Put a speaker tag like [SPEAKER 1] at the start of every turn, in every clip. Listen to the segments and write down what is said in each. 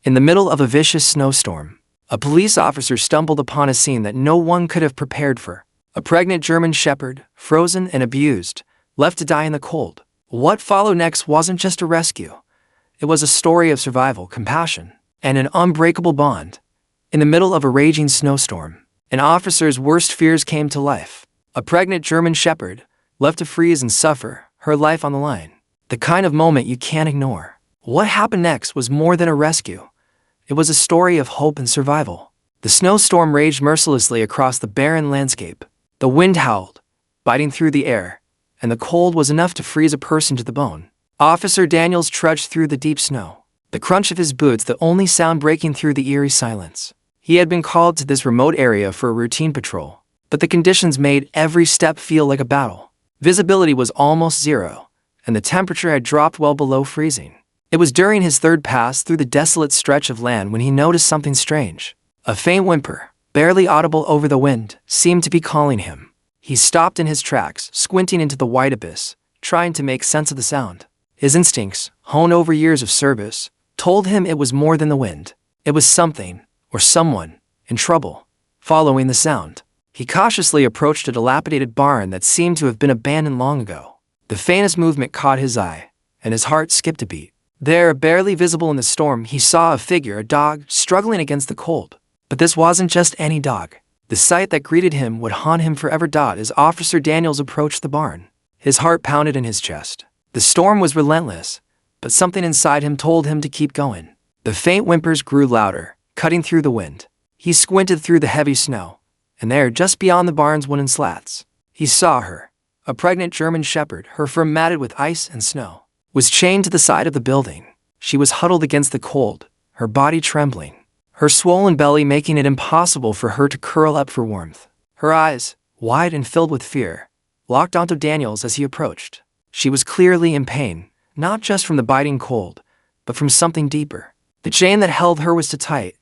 [SPEAKER 1] In the middle of a vicious snowstorm, a police officer stumbled upon a scene that no one could have prepared for. A pregnant German shepherd, frozen and abused, left to die in the cold. What followed next wasn't just a rescue. It was a story of survival, compassion, and an unbreakable bond. In the middle of a raging snowstorm, an officer's worst fears came to life. A pregnant German shepherd, left to freeze and suffer, her life on the line. The kind of moment you can't ignore. What happened next was more than a rescue. It was a story of hope and survival. The snowstorm raged mercilessly across the barren landscape. The wind howled, biting through the air, and the cold was enough to freeze a person to the bone. Officer Daniels trudged through the deep snow, the crunch of his boots the only sound breaking through the eerie silence. He had been called to this remote area for a routine patrol, but the conditions made every step feel like a battle. Visibility was almost zero, and the temperature had dropped well below freezing. It was during his third pass through the desolate stretch of land when he noticed something strange. A faint whimper, barely audible over the wind, seemed to be calling him. He stopped in his tracks, squinting into the white abyss, trying to make sense of the sound. His instincts, honed over years of service, told him it was more than the wind. It was something, or someone, in trouble. Following the sound, he cautiously approached a dilapidated barn that seemed to have been abandoned long ago. The faintest movement caught his eye, and his heart skipped a beat. There, barely visible in the storm, he saw a figure, a dog, struggling against the cold. But this wasn't just any dog. The sight that greeted him would haunt him forever. As Officer Daniels approached the barn, his heart pounded in his chest. The storm was relentless, but something inside him told him to keep going. The faint whimpers grew louder, cutting through the wind. He squinted through the heavy snow, and there, just beyond the barn's wooden slats, he saw her, a pregnant German shepherd, her fur matted with ice and snow, was chained to the side of the building. She was huddled against the cold, her body trembling, her swollen belly making it impossible for her to curl up for warmth. Her eyes, wide and filled with fear, locked onto Daniels as he approached. She was clearly in pain, not just from the biting cold, but from something deeper. The chain that held her was too tight,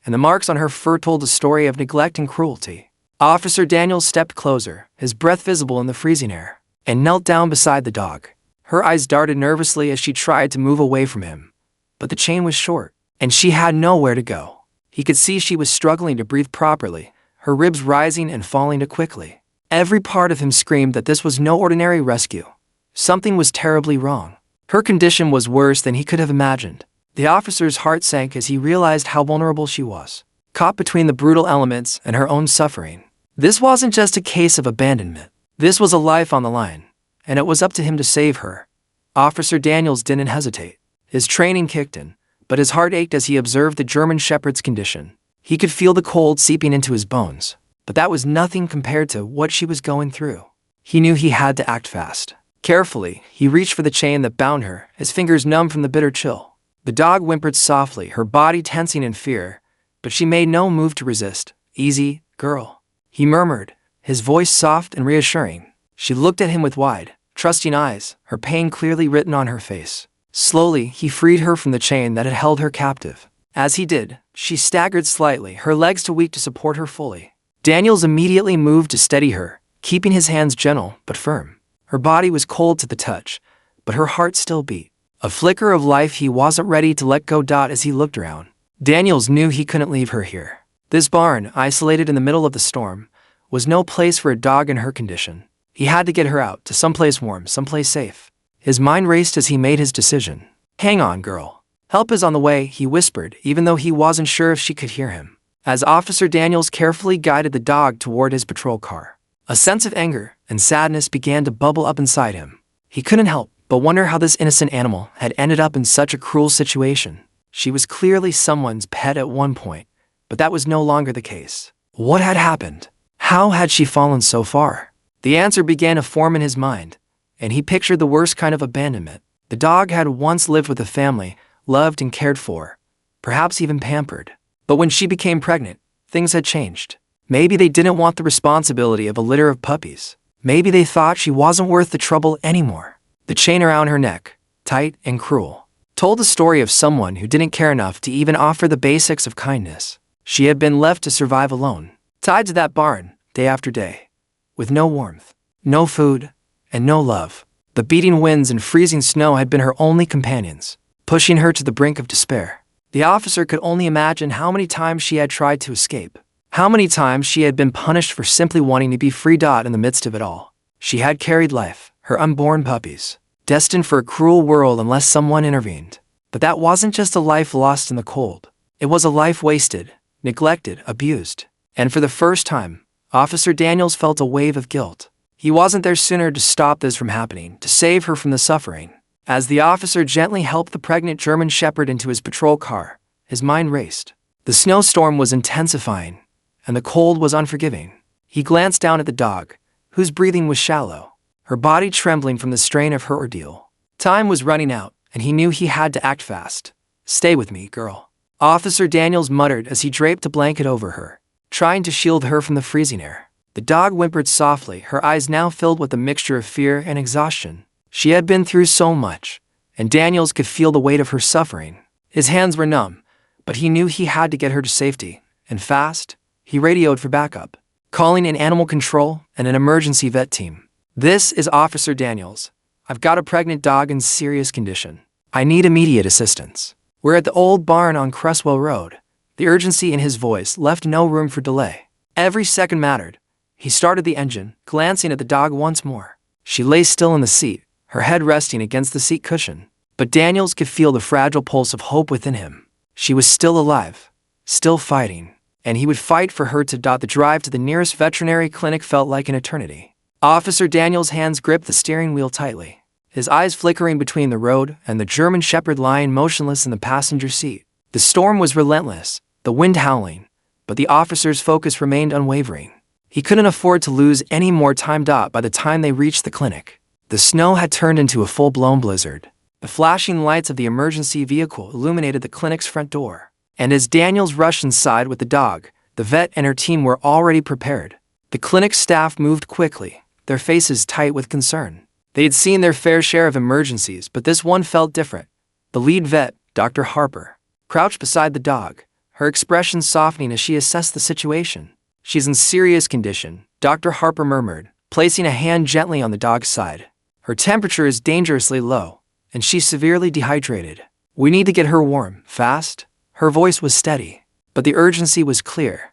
[SPEAKER 1] and the marks on her fur told a story of neglect and cruelty. Officer Daniels stepped closer, his breath visible in the freezing air, and knelt down beside the dog. Her eyes darted nervously as she tried to move away from him, but the chain was short, and she had nowhere to go. He could see she was struggling to breathe properly, her ribs rising and falling too quickly. Every part of him screamed that this was no ordinary rescue. Something was terribly wrong. Her condition was worse than he could have imagined. The officer's heart sank as he realized how vulnerable she was, caught between the brutal elements and her own suffering. This wasn't just a case of abandonment. This was a life on the line, and it was up to him to save her. Officer Daniels didn't hesitate. His training kicked in, but his heart ached as he observed the German shepherd's condition. He could feel the cold seeping into his bones, but that was nothing compared to what she was going through. He knew he had to act fast. Carefully, he reached for the chain that bound her, his fingers numb from the bitter chill. The dog whimpered softly, her body tensing in fear, but she made no move to resist. "Easy, girl," he murmured, his voice soft and reassuring. She looked at him with wide, trusting eyes, her pain clearly written on her face. Slowly, he freed her from the chain that had held her captive. As he did, she staggered slightly, her legs too weak to support her fully. Daniels immediately moved to steady her, keeping his hands gentle but firm. Her body was cold to the touch, but her heart still beat. A flicker of life he wasn't ready to let go. As he looked around, Daniels knew he couldn't leave her here. This barn, isolated in the middle of the storm, was no place for a dog in her condition. He had to get her out to someplace warm, someplace safe. His mind raced as he made his decision. "Hang on, girl. Help is on the way," he whispered, even though he wasn't sure if she could hear him. As Officer Daniels carefully guided the dog toward his patrol car, a sense of anger and sadness began to bubble up inside him. He couldn't help but wonder how this innocent animal had ended up in such a cruel situation. She was clearly someone's pet at one point, but that was no longer the case. What had happened? How had she fallen so far? The answer began to form in his mind, and he pictured the worst kind of abandonment. The dog had once lived with a family, loved and cared for, perhaps even pampered. But when she became pregnant, things had changed. Maybe they didn't want the responsibility of a litter of puppies. Maybe they thought she wasn't worth the trouble anymore. The chain around her neck, tight and cruel, told the story of someone who didn't care enough to even offer the basics of kindness. She had been left to survive alone, tied to that barn, day after day, with no warmth, no food, and no love. The beating winds and freezing snow had been her only companions, pushing her to the brink of despair. The officer could only imagine how many times she had tried to escape. How many times she had been punished for simply wanting to be free. In the midst of it all, she had carried life, her unborn puppies, destined for a cruel world unless someone intervened. But that wasn't just a life lost in the cold. It was a life wasted, neglected, abused. And for the first time, Officer Daniels felt a wave of guilt. He wasn't there sooner to stop this from happening, to save her from the suffering. As the officer gently helped the pregnant German Shepherd into his patrol car, his mind raced. The snowstorm was intensifying, and the cold was unforgiving. He glanced down at the dog, whose breathing was shallow, her body trembling from the strain of her ordeal. Time was running out, and he knew he had to act fast. "Stay with me, girl," Officer Daniels muttered as he draped a blanket over her, trying to shield her from the freezing air. The dog whimpered softly, her eyes now filled with a mixture of fear and exhaustion. She had been through so much, and Daniels could feel the weight of her suffering. His hands were numb, but he knew he had to get her to safety, and fast. He radioed for backup, calling in animal control and an emergency vet team. "This is Officer Daniels. I've got a pregnant dog in serious condition. I need immediate assistance. We're at the old barn on Cresswell Road." The urgency in his voice left no room for delay. Every second mattered. He started the engine, glancing at the dog once more. She lay still in the seat, her head resting against the seat cushion. But Daniels could feel the fragile pulse of hope within him. She was still alive, still fighting, and he would fight for her to. The drive to the nearest veterinary clinic felt like an eternity. Officer Daniels' hands gripped the steering wheel tightly, his eyes flickering between the road and the German Shepherd lying motionless in the passenger seat. The storm was relentless, the wind howling, but the officer's focus remained unwavering. He couldn't afford to lose any more time. By the time they reached the clinic, the snow had turned into a full-blown blizzard. The flashing lights of the emergency vehicle illuminated the clinic's front door. And as Daniels rushed inside with the dog, the vet and her team were already prepared. The clinic staff moved quickly, their faces tight with concern. They had seen their fair share of emergencies, but this one felt different. The lead vet, Dr. Harper, crouched beside the dog, her expression softening as she assessed the situation. "She's in serious condition," Dr. Harper murmured, placing a hand gently on the dog's side. "Her temperature is dangerously low, and she's severely dehydrated. We need to get her warm, fast." Her voice was steady, but the urgency was clear.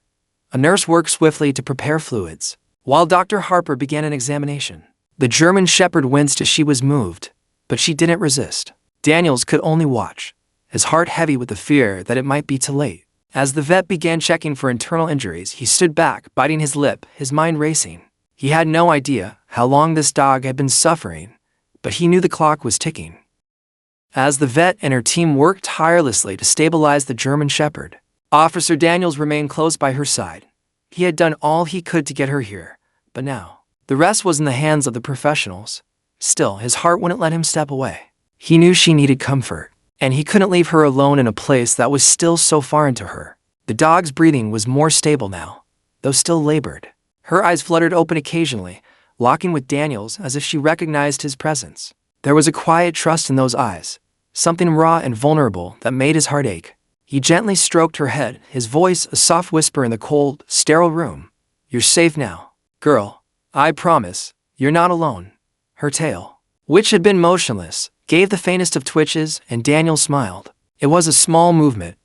[SPEAKER 1] A nurse worked swiftly to prepare fluids, while Dr. Harper began an examination. The German Shepherd winced as she was moved, but she didn't resist. Daniels could only watch, his heart heavy with the fear that it might be too late. As the vet began checking for internal injuries, he stood back, biting his lip, his mind racing. He had no idea how long this dog had been suffering, but he knew the clock was ticking. As the vet and her team worked tirelessly to stabilize the German Shepherd, Officer Daniels remained close by her side. He had done all he could to get her here, but now, the rest was in the hands of the professionals. Still, his heart wouldn't let him step away. He knew she needed comfort, and he couldn't leave her alone in a place that was still so foreign to her. The dog's breathing was more stable now, though still labored. Her eyes fluttered open occasionally, locking with Daniels as if she recognized his presence. There was a quiet trust in those eyes, something raw and vulnerable that made his heart ache. He gently stroked her head, his voice a soft whisper in the cold, sterile room. "You're safe now, girl. I promise, you're not alone." Her tail, which had been motionless, gave the faintest of twitches, and Daniel smiled. It was a small movement,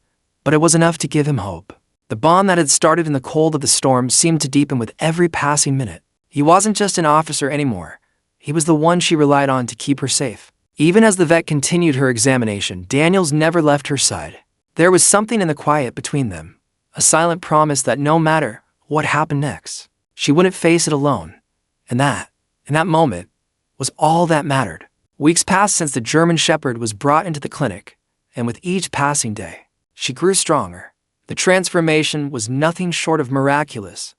[SPEAKER 1] but it was enough to give him hope. The bond that had started in the cold of the storm seemed to deepen with every passing minute. He wasn't just an officer anymore. He was the one she relied on to keep her safe. Even as the vet continued her examination, Daniels never left her side. There was something in the quiet between them, a silent promise that no matter what happened next, she wouldn't face it alone. And that, in that moment, was all that mattered. Weeks passed since the German Shepherd was brought into the clinic, and with each passing day, she grew stronger. The transformation was nothing short of miraculous.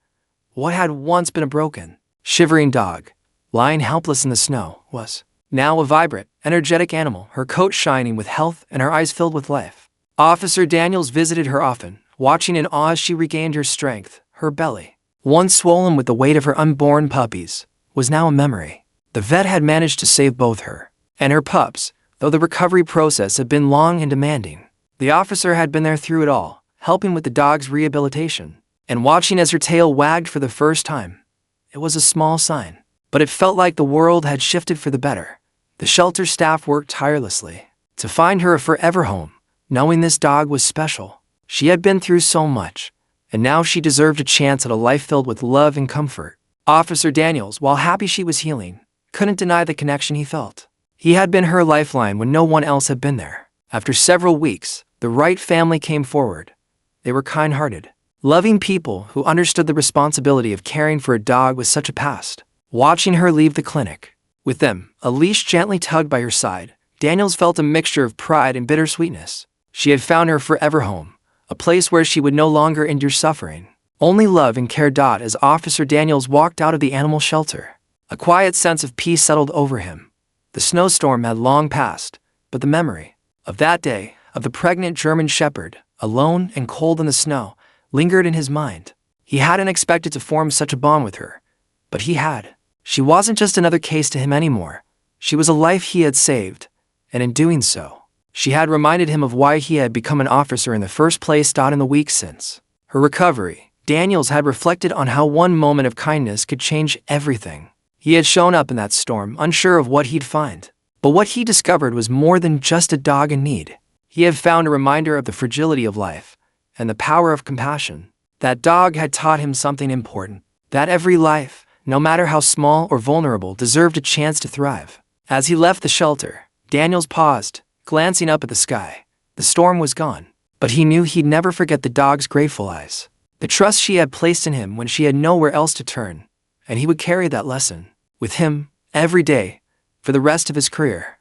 [SPEAKER 1] What had once been a broken, shivering dog, lying helpless in the snow, was now a vibrant, energetic animal, her coat shining with health and her eyes filled with life. Officer Daniels visited her often, watching in awe as she regained her strength. Her belly, once swollen with the weight of her unborn puppies, was now a memory. The vet had managed to save both her and her pups, though the recovery process had been long and demanding. The officer had been there through it all, helping with the dog's rehabilitation, and watching as her tail wagged for the first time. It was a small sign, but it felt like the world had shifted for the better. The shelter staff worked tirelessly to find her a forever home, knowing this dog was special. She had been through so much, and now she deserved a chance at a life filled with love and comfort. Officer Daniels, while happy she was healing, couldn't deny the connection he felt. He had been her lifeline when no one else had been there. After several weeks, the Wright family came forward. They were kind-hearted, loving people who understood the responsibility of caring for a dog with such a past. Watching her leave the clinic, with them, a leash gently tugged by her side, Daniels felt a mixture of pride and bittersweetness. She had found her forever home, a place where she would no longer endure suffering. Only love and care. As Officer Daniels walked out of the animal shelter, a quiet sense of peace settled over him. The snowstorm had long passed, but the memory of that day, of the pregnant German Shepherd, alone and cold in the snow, lingered in his mind. He hadn't expected to form such a bond with her, but he had. She wasn't just another case to him anymore. She was a life he had saved, and in doing so, she had reminded him of why he had become an officer in the first place. In the weeks since her recovery, Daniels had reflected on how one moment of kindness could change everything. He had shown up in that storm, unsure of what he'd find. But what he discovered was more than just a dog in need. He had found a reminder of the fragility of life and the power of compassion. That dog had taught him something important, that every life, no matter how small or vulnerable, deserved a chance to thrive. As he left the shelter, Daniels paused, glancing up at the sky. The storm was gone, but he knew he'd never forget the dog's grateful eyes, the trust she had placed in him when she had nowhere else to turn, and he would carry that lesson with him every day for the rest of his career.